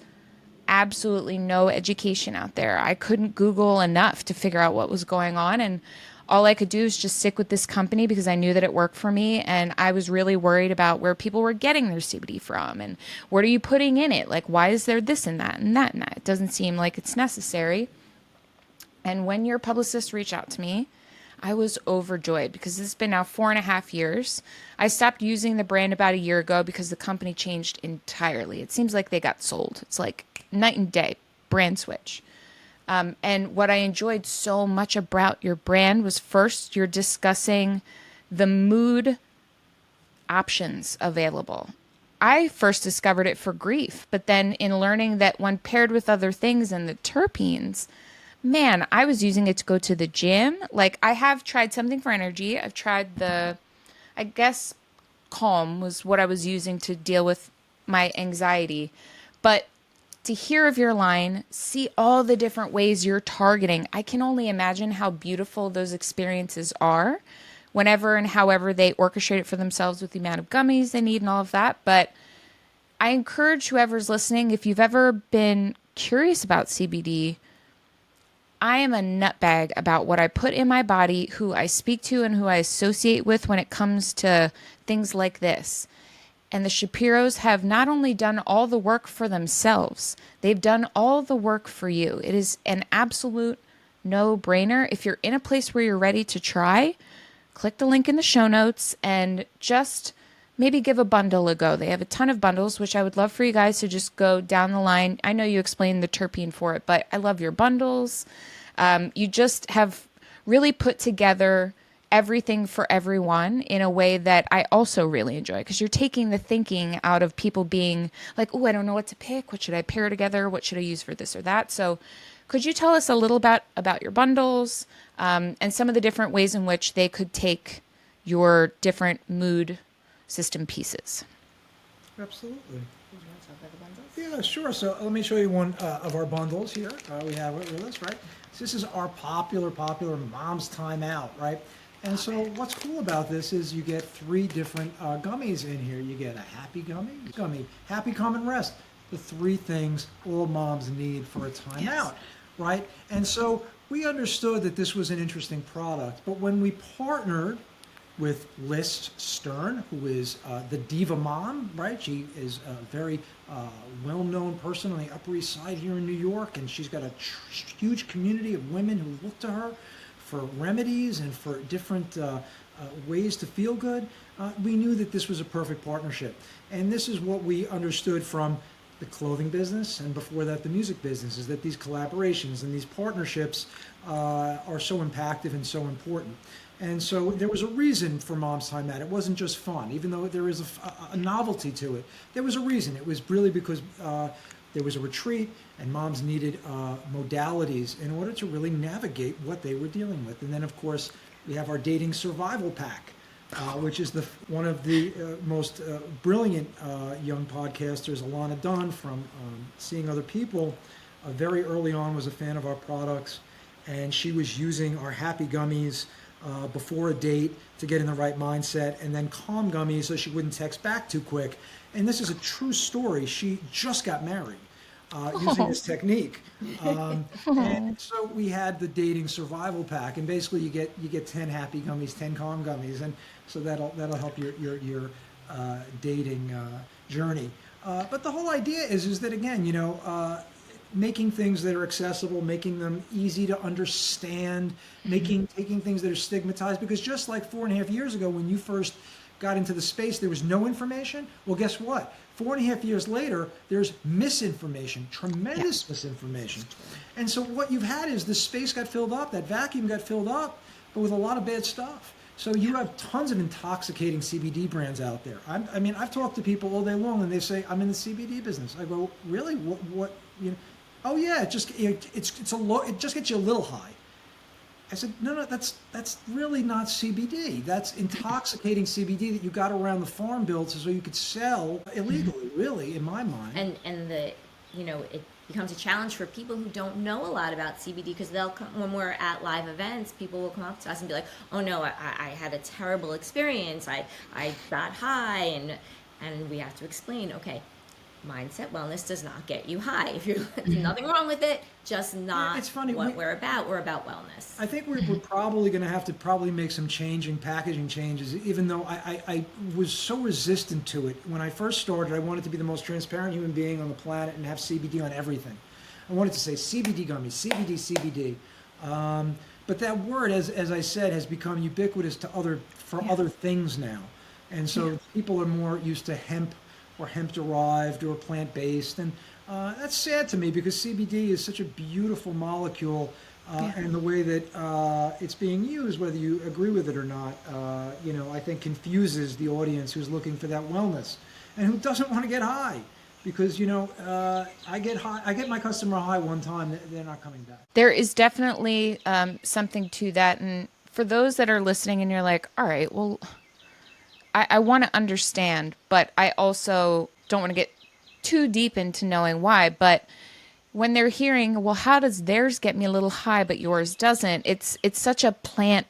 absolutely no education out there. I couldn't Google enough to figure out what was going on. And all I could do is just stick with this company because I knew that it worked for me. And I was really worried about where people were getting their CBD from and what are you putting in it? Like, why is there this and that and that and that? It doesn't seem like it's necessary. And when your publicist reached out to me, I was overjoyed because it's been now 4.5 years. I stopped using the brand about a year ago because the company changed entirely. It seems like they got sold. It's like night and day, brand switch. And what I enjoyed so much about your brand was first, you're discussing the mood options available. I first discovered it for grief, but then in learning that when paired with other things and the terpenes, man, I was using it to go to the gym. Like I have tried something for energy. I've tried I guess Calm was what I was using to deal with my anxiety. But to hear of your line, see all the different ways you're targeting. I can only imagine how beautiful those experiences are whenever and however they orchestrate it for themselves with the amount of gummies they need and all of that. But I encourage whoever's listening, if you've ever been curious about CBD, I am a nutbag about what I put in my body, who I speak to, and who I associate with when it comes to things like this. And the Shapiros have not only done all the work for themselves, they've done all the work for you. It is an absolute no-brainer. If you're in a place where you're ready to try, click the link in the show notes and just maybe give a bundle a go. They have a ton of bundles, which I would love for you guys to just go down the line. I know you explained the terpene for it, but I love your bundles. You just have really put together everything for everyone in a way that I also really enjoy, because you're taking the thinking out of people being like, oh, I don't know what to pick. What should I pair together? What should I use for this or that? So could you tell us a little about your bundles and some of the different ways in which they could take your different mood system pieces? Absolutely. Yeah, sure. So let me show you one of our bundles here. We have it with us, right? So this is our popular Mom's Time Out, right? And so what's cool about this is you get 3 different gummies in here. You get a happy gummy, happy, calm, and rest. The 3 things all moms need for a time out, right? And so we understood that this was an interesting product, but when we partnered with Liz Stern, who is the diva mom, right? She is a very well-known person on the Upper East Side here in New York, and she's got a huge community of women who look to her for remedies and for different ways to feel good. We knew that this was a perfect partnership. And this is what we understood from the clothing business, and before that the music business, is that these collaborations and these partnerships are so impactful and so important. And so there was a reason for Mom's Time Out. It wasn't just fun, even though there is a novelty to it. There was a reason. It was really because there was a retreat, and moms needed modalities in order to really navigate what they were dealing with. And then, of course, we have our dating survival pack, which is one of the most brilliant young podcasters, Alana Dunn, from Seeing Other People, very early on was a fan of our products, and she was using our happy gummies before a date to get in the right mindset, and then calm gummies so she wouldn't text back too quick. And this is a true story. She just got married using this technique. And so we had the dating survival pack, and basically you get 10 happy gummies, 10 calm gummies, and so that'll help your dating journey. But the whole idea is that, again, making things that are accessible, making them easy to understand, taking things that are stigmatized, because just like 4.5 years ago when you first got into the space, there was no information. Well, guess what? 4.5 years later, there's misinformation, tremendous misinformation. And so what you've had is the space got filled up, that vacuum got filled up, but with a lot of bad stuff. So you have tons of intoxicating CBD brands out there. I've talked to people all day long, and they say, I'm in the CBD business. I go, really? What oh yeah, it just gets you a little high. I said, no, that's really not CBD. That's intoxicating CBD that you got around the farm bill so you could sell illegally, really, in my mind. And it becomes a challenge for people who don't know a lot about CBD, because they'll come, when we're at live events, people will come up to us and be like, oh no, I had a terrible experience. I got high, and we have to explain, okay, mindset wellness does not get you high. If there's nothing wrong with it, just not it's funny, what we're about. We're about wellness. I think we're probably going to have to make some packaging changes, even though I was so resistant to it. When I first started, I wanted to be the most transparent human being on the planet and have CBD on everything. I wanted to say CBD gummies, CBD. But that word, as I said, has become ubiquitous for other things now. And so people are more used to hemp or hemp-derived or plant-based. And that's sad to me, because CBD is such a beautiful molecule, and the way that it's being used, whether you agree with it or not, I think confuses the audience who's looking for that wellness and who doesn't want to get high. Because, I get my customer high one time, they're not coming back. There is definitely something to that. And for those that are listening and you're like, all right, well, I want to understand, but I also don't want to get too deep into knowing why, but when they're hearing, well, how does theirs get me a little high, but yours doesn't? It's such a plant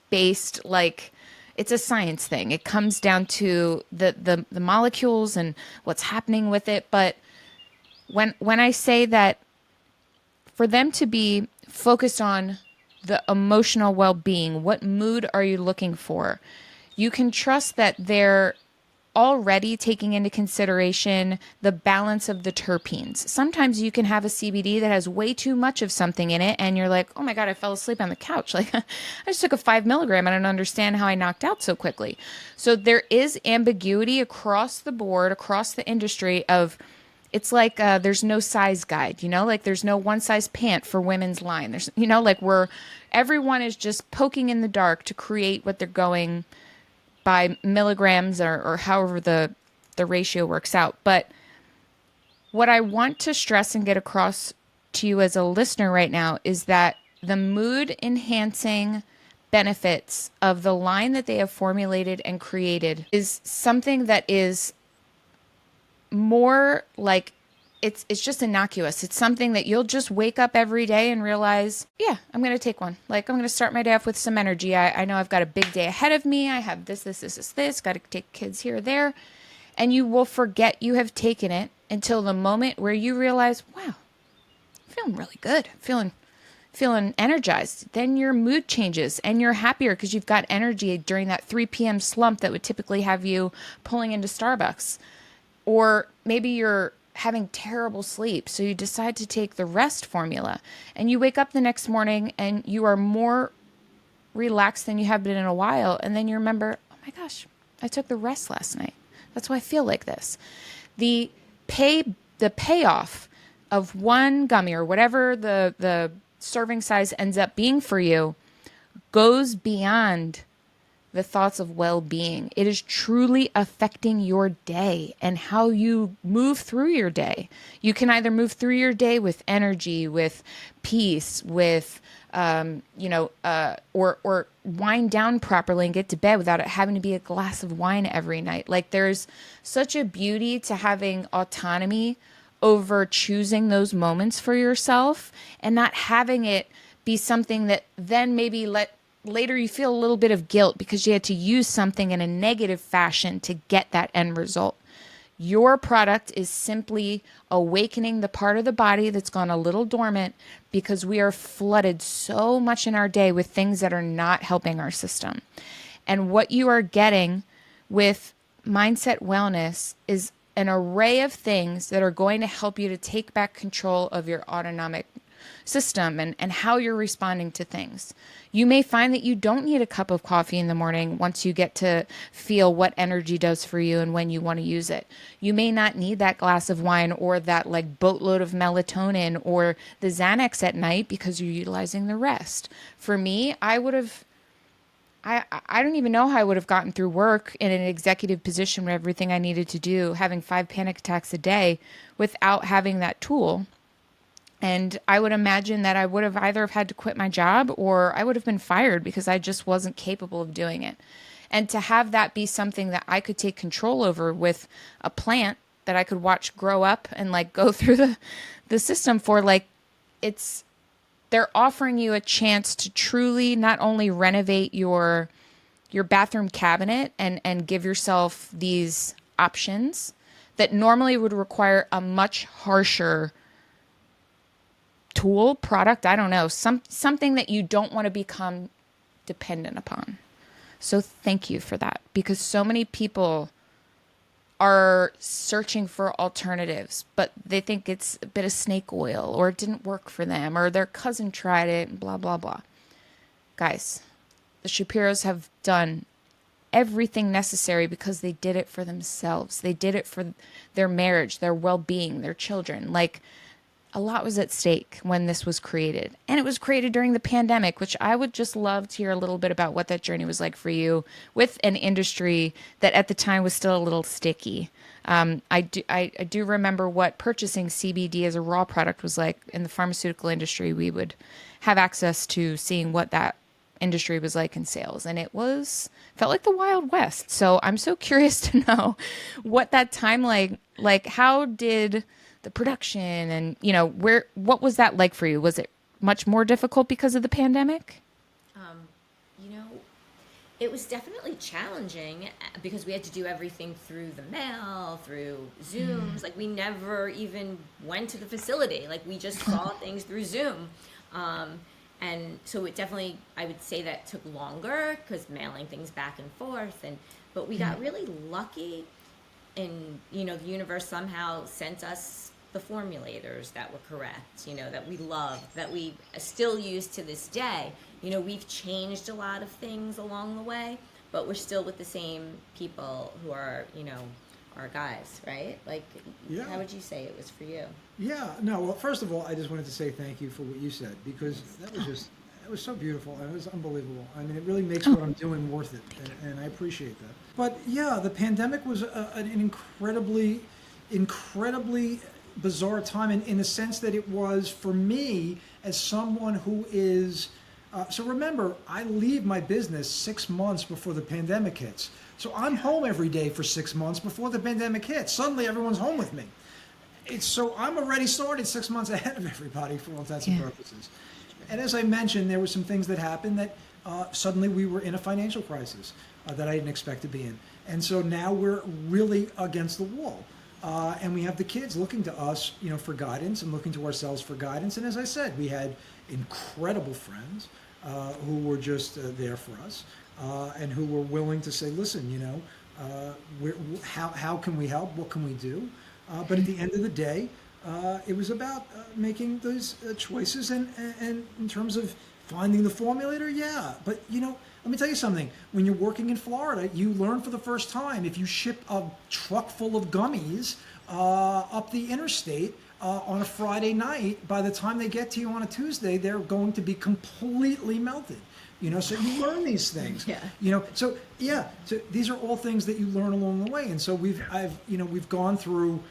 based, like, it's a science thing. It comes down to the molecules and what's happening with it. But when I say that for them to be focused on the emotional well-being, what mood are you looking for? You can trust that they're already taking into consideration the balance of the terpenes. Sometimes you can have a CBD that has way too much of something in it, and you're like, oh my God, I fell asleep on the couch. Like, I just took a 5 milligram. I don't understand how I knocked out so quickly. So there is ambiguity across the board, across the industry of, it's like there's no size guide, like there's no one size pant for women's line. There's, like everyone is just poking in the dark to create what they're going by milligrams or however the ratio works out. But what I want to stress and get across to you as a listener right now is that the mood enhancing benefits of the line that they have formulated and created is something that is more like it's just innocuous. It's something that you'll just wake up every day and realize, yeah, I'm going to take one. Like, I'm going to start my day off with some energy. I know I've got a big day ahead of me. I have this, got to take kids here or there. And you will forget you have taken it until the moment where you realize, wow, I'm feeling really good. Feeling energized. Then your mood changes and you're happier because you've got energy during that 3 p.m. slump that would typically have you pulling into Starbucks. Or maybe you're having terrible sleep, so you decide to take the rest formula, and you wake up the next morning and you are more relaxed than you have been in a while, and then you remember, oh my gosh, I took the rest last night. That's why I feel like this. The payoff of one gummy or whatever the serving size ends up being for you goes beyond the thoughts of well-being. It is truly affecting your day and how you move through your day. You can either move through your day with energy, with peace, with, or wind down properly and get to bed without it having to be a glass of wine every night. Like, there's such a beauty to having autonomy over choosing those moments for yourself and not having it be something that then maybe later you feel a little bit of guilt because you had to use something in a negative fashion to get that end result. Your product is simply awakening the part of the body that's gone a little dormant because we are flooded so much in our day with things that are not helping our system. And what you are getting with Mindset Wellness is an array of things that are going to help you to take back control of your autonomic system and how you're responding to things. You may find that you don't need a cup of coffee in the morning once you get to feel what energy does for you and when you want to use it. You may not need that glass of wine or that like boatload of melatonin or the Xanax at night because you're utilizing the rest. For me, I don't even know how I would have gotten through work in an executive position with everything I needed to do, having 5 panic attacks a day without having that tool. And I would imagine that I would have either had to quit my job or I would have been fired because I just wasn't capable of doing it. And to have that be something that I could take control over with a plant that I could watch grow up and like go through the system for, like, they're offering you a chance to truly not only renovate your bathroom cabinet and give yourself these options that normally would require a much harsher tool, product, I don't know, something that you don't want to become dependent upon. So thank you for that, because so many people are searching for alternatives, but they think it's a bit of snake oil or it didn't work for them or their cousin tried it and blah, blah, blah. Guys, the Shapiros have done everything necessary because they did it for themselves. They did it for their marriage, their well-being, their children. Like, a lot was at stake when this was created. And it was created during the pandemic, which I would just love to hear a little bit about what that journey was like for you with an industry that at the time was still a little sticky. I do remember what purchasing CBD as a raw product was like in the pharmaceutical industry. We would have access to seeing what that industry was like in sales, and it was felt like the Wild West. So I'm so curious to know what that time like how did the production and what was that like for you? Was it much more difficult because of the pandemic? You know, it was definitely challenging because we had to do everything through the mail, through Zooms. Like we never even went to the facility. Like we just saw things through Zoom. Um, and so it definitely, I would say that took longer because mailing things back and forth. But we got really lucky, and the universe somehow sent us the formulators that were correct, that we love, that we still use to this day. We've changed a lot of things along the way, but we're still with the same people who are our guys, right? Like, Yeah. how would you say it was for you? Yeah, no, well, first of all, I just wanted to say thank you for what you said, because it was so beautiful, and it was unbelievable. I mean, it really makes what I'm doing worth it, and I appreciate that. But yeah, the pandemic was an incredibly bizarre time in the sense that it was, for me, as someone who is, so remember, I leave my business 6 months before the pandemic hits. So I'm home every day for 6 months before the pandemic hits. Suddenly everyone's home with me. So I'm already started 6 months ahead of everybody for all intents and purposes. And as I mentioned, there were some things that happened that suddenly we were in a financial crisis that I didn't expect to be in. And so now we're really against the wall. And we have the kids looking to us, for guidance, and looking to ourselves for guidance. And as I said, we had incredible friends who were just there for us, and who were willing to say, listen, how can we help? What can we do? But at the end of the day, it was about making those choices, and in terms of finding the formulator, yeah. But let me tell you something. When you're working in Florida, you learn for the first time, if you ship a truck full of gummies up the interstate on a Friday night, by the time they get to you on a Tuesday, they're going to be completely melted. So you learn these things. Yeah. So these are all things that you learn along the way. And so we've gone through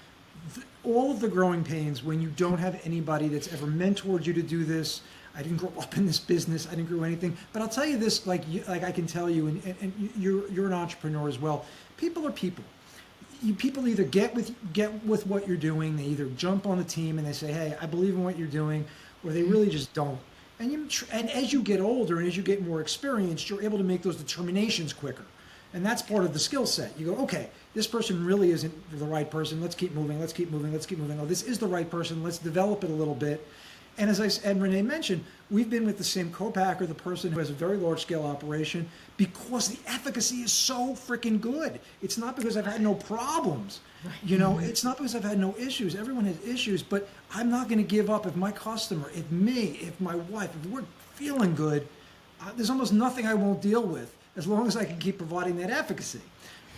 all of the growing pains when you don't have anybody that's ever mentored you to do this. I didn't grow up in this business. I didn't grow anything. But I'll tell you this, like I can tell you, and you're an entrepreneur as well. People are people. People either get with what you're doing. They either jump on the team and they say, "Hey, I believe in what you're doing," or they really just don't. And as you get older and as you get more experienced, you're able to make those determinations quicker. And that's part of the skill set. You go, okay, this person really isn't the right person. Let's keep moving. Let's keep moving. Let's keep moving. Oh, this is the right person. Let's develop it a little bit. And as Rene mentioned, we've been with the same co-packer, the person who has a very large-scale operation, because the efficacy is so freaking good. It's not because I've had no problems. It's not because I've had no issues. Everyone has issues, but I'm not going to give up if my customer, if me, if my wife, if we're feeling good, there's almost nothing I won't deal with as long as I can keep providing that efficacy,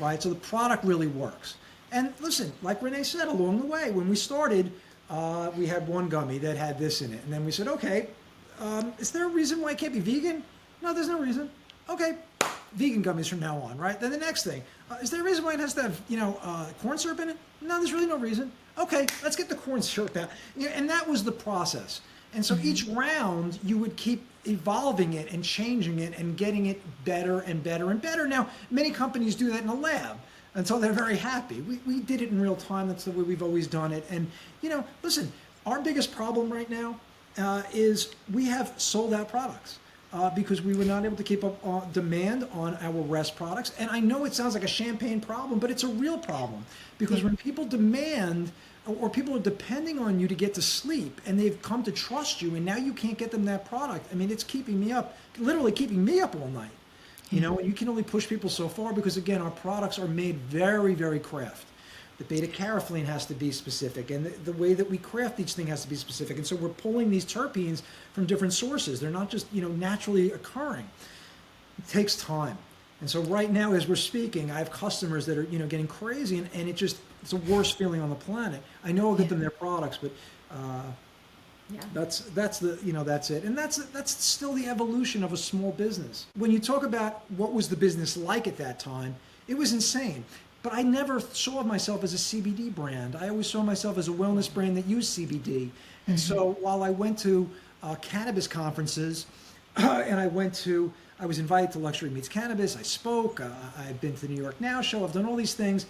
right? So the product really works. And listen, like Rene said, along the way, when we started, we had one gummy that had this in it. And then we said, okay, is there a reason why it can't be vegan? No, there's no reason. Okay, vegan gummies from now on, right? Then the next thing, is there a reason why it has to have, corn syrup in it? No, there's really no reason. Okay, let's get the corn syrup out. And that was the process. And so each round, you would keep evolving it and changing it and getting it better and better and better. Now, many companies do that in a lab until they're very happy. We did it in real time. That's the way we've always done it. And, listen, our biggest problem right now is we have sold out products because we were not able to keep up demand on our rest products. And I know it sounds like a champagne problem, but it's a real problem because when people demand or people are depending on you to get to sleep and they've come to trust you and now you can't get them that product, I mean, it's keeping me up, literally keeping me up all night. And you can only push people so far because, again, our products are made very, very craft. The beta-carotene has to be specific, and the way that we craft each thing has to be specific. And so we're pulling these terpenes from different sources. They're not just, naturally occurring. It takes time. And so right now, as we're speaking, I have customers that are, getting crazy, and it's the worst feeling on the planet. I know I'll get them their products, but that's it. And that's still the evolution of a small business. When you talk about what was the business like at that time, it was insane. But I never saw myself as a CBD brand. I always saw myself as a wellness brand that used CBD. And so while I went to cannabis conferences, and I was invited to Luxury Meets Cannabis. I spoke. I've been to the New York Now show. I've done all these things.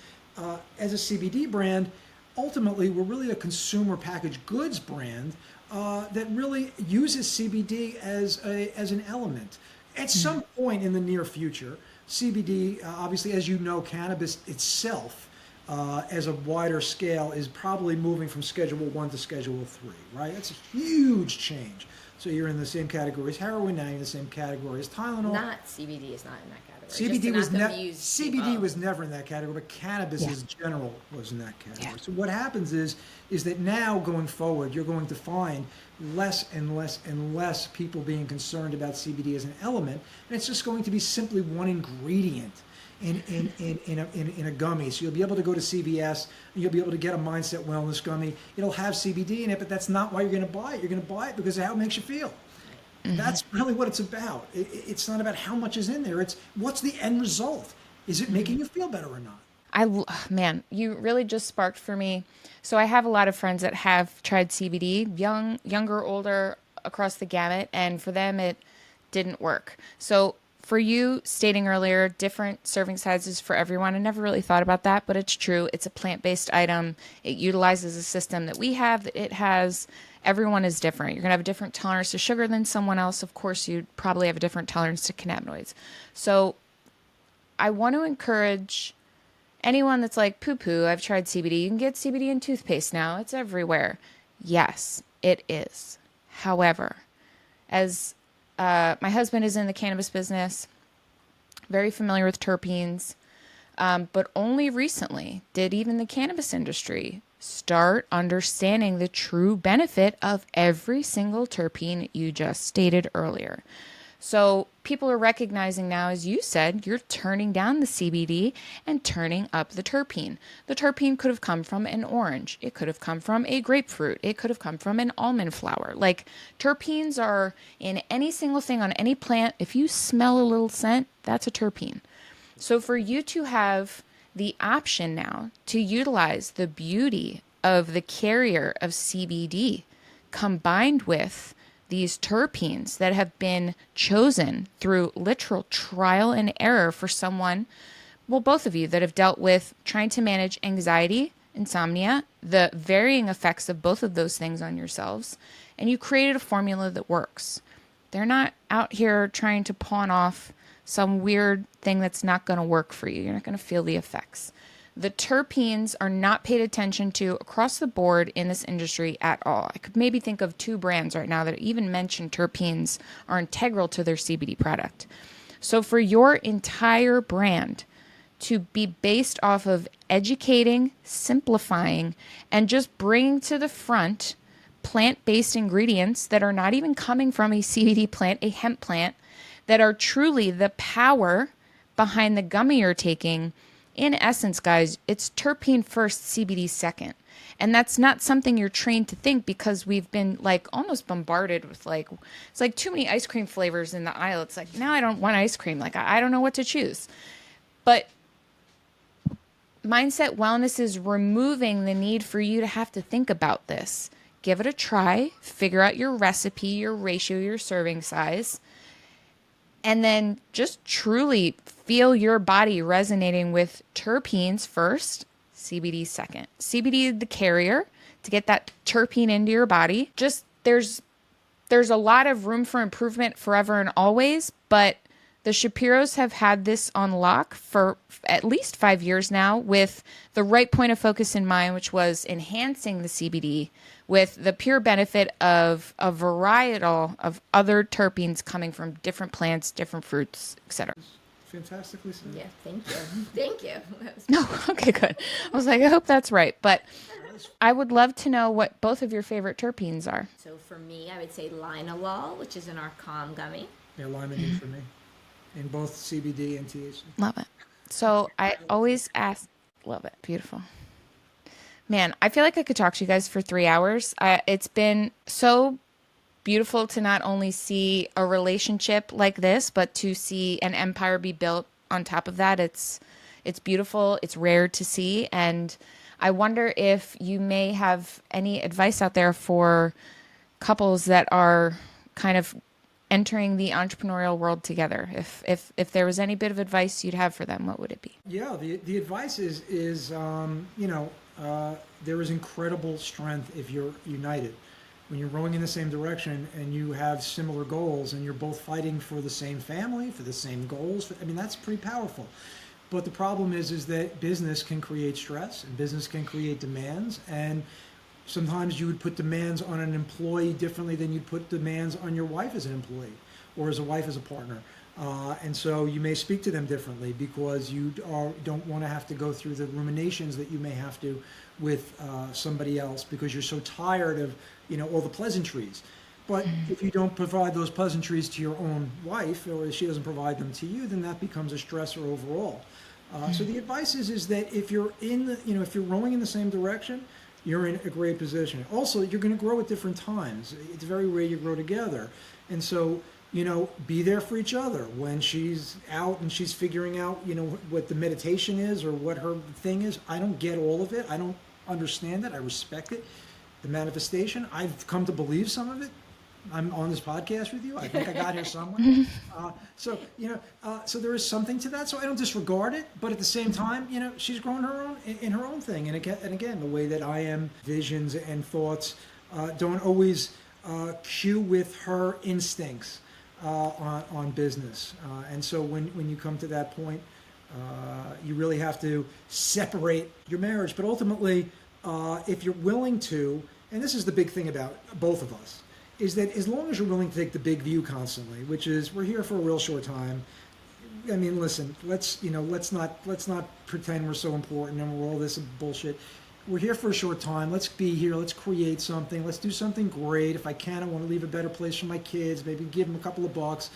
As a CBD brand, ultimately, we're really a consumer packaged goods brand that really uses CBD as an element. At some point in the near future, CBD, obviously, as you know, cannabis itself, as a wider scale, is probably moving from Schedule 1 to Schedule 3, right? That's a huge change. So you're in the same category as heroin, now you're in the same category as Tylenol. Not CBD is not in that category. CBD was never in that category, but cannabis in general was in that category. Yeah. So what happens is that now going forward, you're going to find less and less and less people being concerned about CBD as an element, and it's just going to be simply one ingredient in a gummy. So you'll be able to go to CVS and you'll be able to get a Mindset Wellness gummy. It'll have CBD in it, but that's not why you're going to buy it. You're going to buy it because of how it makes you feel. That's really what it's about. It's not about how much is in there. It's what's the end result. Is it making you feel better or not? Man, you really just sparked for me. So I have a lot of friends that have tried CBD, younger, older, across the gamut, and for them it didn't work. So for you stating earlier, different serving sizes for everyone, I never really thought about that, but it's true. It's a plant-based item. It utilizes a system that we have, that it has. Everyone is different. You're going to have a different tolerance to sugar than someone else. Of course, you probably have a different tolerance to cannabinoids. So I want to encourage anyone that's like, poo-poo, I've tried CBD. You can get CBD in toothpaste now. It's everywhere. Yes, it is. However, as my husband is in the cannabis business, very familiar with terpenes, but only recently did even the cannabis industry start understanding the true benefit of every single terpene you just stated earlier. So people are recognizing now, as you said, you're turning down the CBD and turning up the terpene. The terpene could have come from an orange. It could have come from a grapefruit. It could have come from an almond flower. Like, terpenes are in any single thing on any plant. If you smell a little scent, that's a terpene. So for you to have the option now to utilize the beauty of the carrier of CBD combined with these terpenes that have been chosen through literal trial and error for someone, well, both of you that have dealt with trying to manage anxiety, insomnia, the varying effects of both of those things on yourselves, and you created a formula that works. They're not out here trying to pawn off some weird thing that's not going to work for you. You're not going to feel the effects. The terpenes are not paid attention to across the board in this industry at all. I could maybe think of 2 brands right now that even mention terpenes are integral to their CBD product. So for your entire brand to be based off of educating, simplifying, and just bringing to the front plant-based ingredients that are not even coming from a CBD plant, a hemp plant, that are truly the power behind the gummy you're taking. In essence, guys, it's terpene first, CBD second. And that's not something you're trained to think because we've been like almost bombarded with it's like too many ice cream flavors in the aisle. It's like, now I don't want ice cream. Like, I don't know what to choose. But Mindset Wellness is removing the need for you to have to think about this. Give it a try, figure out your recipe, your ratio, your serving size, and then just truly feel your body resonating with terpenes first, CBD second. CBD, the carrier, to get that terpene into your body. Just there's a lot of room for improvement forever and always, but the Shapiros have had this on lock for at least 5 years now with the right point of focus in mind, which was enhancing the CBD with the pure benefit of a varietal of other terpenes coming from different plants, different fruits, etc. Fantastically said. Yeah, thank you. Thank you. No, okay, good. I was like, I hope that's right. But I would love to know what both of your favorite terpenes are. So for me, I would say linalool, which is in our calm gummy. Yeah, limonene for me. In both CBD and THC. Love it. So I always ask, love it. Beautiful. Man, I feel like I could talk to you guys for 3 hours. It's been so beautiful to not only see a relationship like this, but to see an empire be built on top of that. It's beautiful. It's rare to see. And I wonder if you may have any advice out there for couples that are kind of entering the entrepreneurial world together? If there was any bit of advice you'd have for them, what would it be? Yeah, the advice is there is incredible strength if you're united. When you're rowing in the same direction and you have similar goals and you're both fighting for the same family, for the same goals, I mean, that's pretty powerful. But the problem is that business can create stress and business can create demands, and sometimes you would put demands on an employee differently than you'd put demands on your wife as an employee or as a wife as a partner. And so you may speak to them differently because you don't want to have to go through the ruminations that you may have to with somebody else because you're so tired of all the pleasantries. But if you don't provide those pleasantries to your own wife, or she doesn't provide them to you, then that becomes a stressor overall. So the advice is that if you're if you're rowing in the same direction, you're in a great position. Also, you're going to grow at different times. It's very rare you grow together, and so be there for each other when she's out and she's figuring out what the meditation is or what her thing is. I don't get all of it. I don't understand it. I respect it. The manifestation, I've come to believe some of it. I'm on this podcast with you. I think I got here somewhere. So there is something to that. So I don't disregard it, but at the same time, she's growing her own in her own thing. And again, the way that I am, visions and thoughts don't always cue with her instincts on business. And so when you come to that point, you really have to separate your marriage. But ultimately, if you're willing to, and this is the big thing about both of us, is that as long as you're willing to take the big view constantly, which is we're here for a real short time. I mean, listen, let's not pretend we're so important and we're all this bullshit. We're here for a short time. Let's be here. Let's create something. Let's do something great. If I can, I want to leave a better place for my kids. Maybe give them a couple of bucks.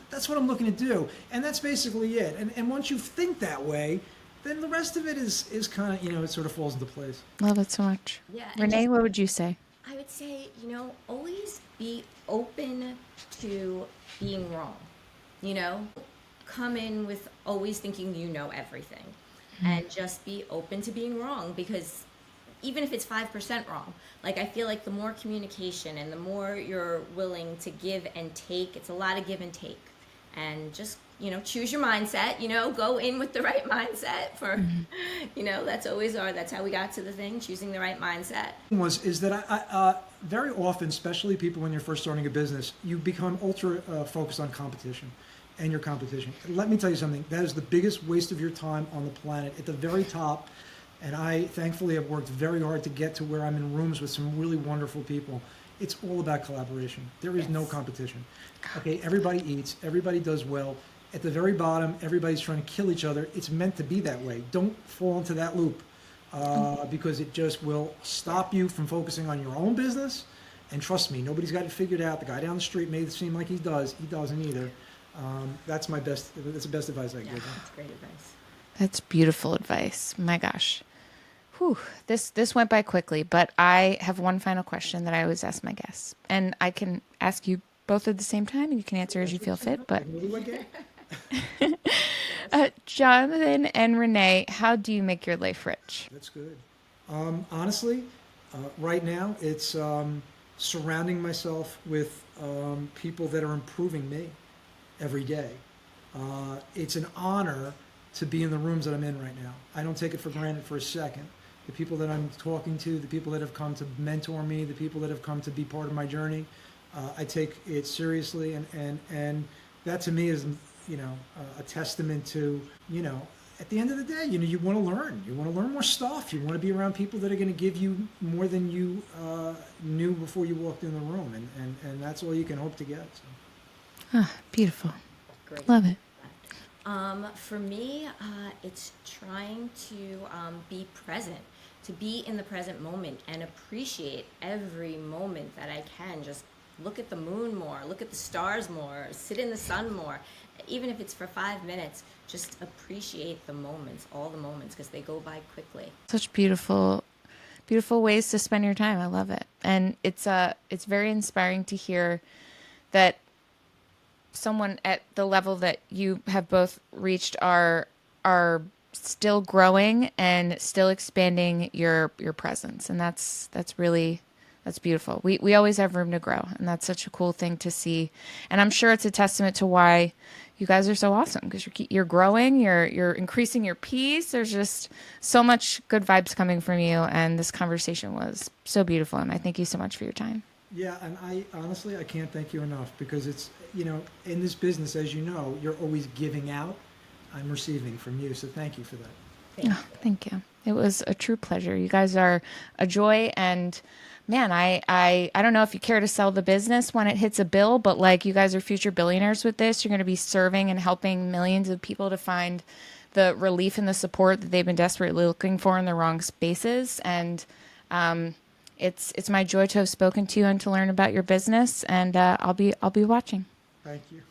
That's what I'm looking to do, and that's basically it. And once you think that way, then the rest of it is kind of it sort of falls into place. Love it so much. Yeah. Renee, what would you say? I would say, always be open to being wrong. Come in with always thinking everything. And just be open to being wrong, because even if it's 5% wrong, like I feel like the more communication and the more you're willing to give and take, it's a lot of give and take. And just, choose your mindset, go in with the right mindset for, that's how we got to the thing, choosing the right mindset. Is that I very often, especially people when you're first starting a business, you become ultra focused on competition and your competition. Let me tell you something, that is the biggest waste of your time on the planet. At the very top, and I thankfully have worked very hard to get to where I'm in rooms with some really wonderful people. It's all about collaboration. There is no competition. Okay, everybody eats, everybody does well. At the very bottom, everybody's trying to kill each other. It's meant to be that way. Don't fall into that loop because it just will stop you from focusing on your own business. And trust me, nobody's got it figured out. The guy down the street may seem like he does. He doesn't either. That's the best advice I can give. That's great advice. That's beautiful advice. My gosh. Whew. This went by quickly, but I have one final question that I always ask my guests. And I can ask you both at the same time, and you can answer as you feel fit. But Jonathan and Renee, how do you make your life rich? That's good. Honestly, right now it's surrounding myself with people that are improving me every day. It's an honor to be in the rooms that I'm in right now. I don't take it for granted for a second. The people that I'm talking to, the people that have come to mentor me, the people that have come to be part of my journey, I take it seriously, and that to me is a testament to at the end of the day, you want to learn. You want to learn more stuff. You want to be around people that are going to give you more than you knew before you walked in the room, and that's all you can hope to get. So. Ah, beautiful. Great. Love it. For me, it's trying to be present, to be in the present moment and appreciate every moment that I can. Just look at the moon more, look at the stars more, sit in the sun more. Even if it's for 5 minutes, just appreciate the moments, all the moments, because they go by quickly. Such beautiful ways to spend your time. I love it. And it's very inspiring to hear that someone at the level that you have both reached are still growing and still expanding your presence, and that's That's beautiful. We always have room to grow, and that's such a cool thing to see. And I'm sure it's a testament to why you guys are so awesome, because you're growing, you're increasing your piece. There's just so much good vibes coming from you, and this conversation was so beautiful. And I thank you so much for your time. Yeah, and I honestly, I can't thank you enough, because it's, in this business, as you know, you're always giving out. I'm receiving from you, so thank you for that. Oh, thank you. It was a true pleasure. You guys are a joy, and man, I don't know if you care to sell the business when it hits a bill, but like, you guys are future billionaires with this. You're going to be serving and helping millions of people to find the relief and the support that they've been desperately looking for in the wrong spaces. And it's my joy to have spoken to you and to learn about your business. And I'll be watching. Thank you.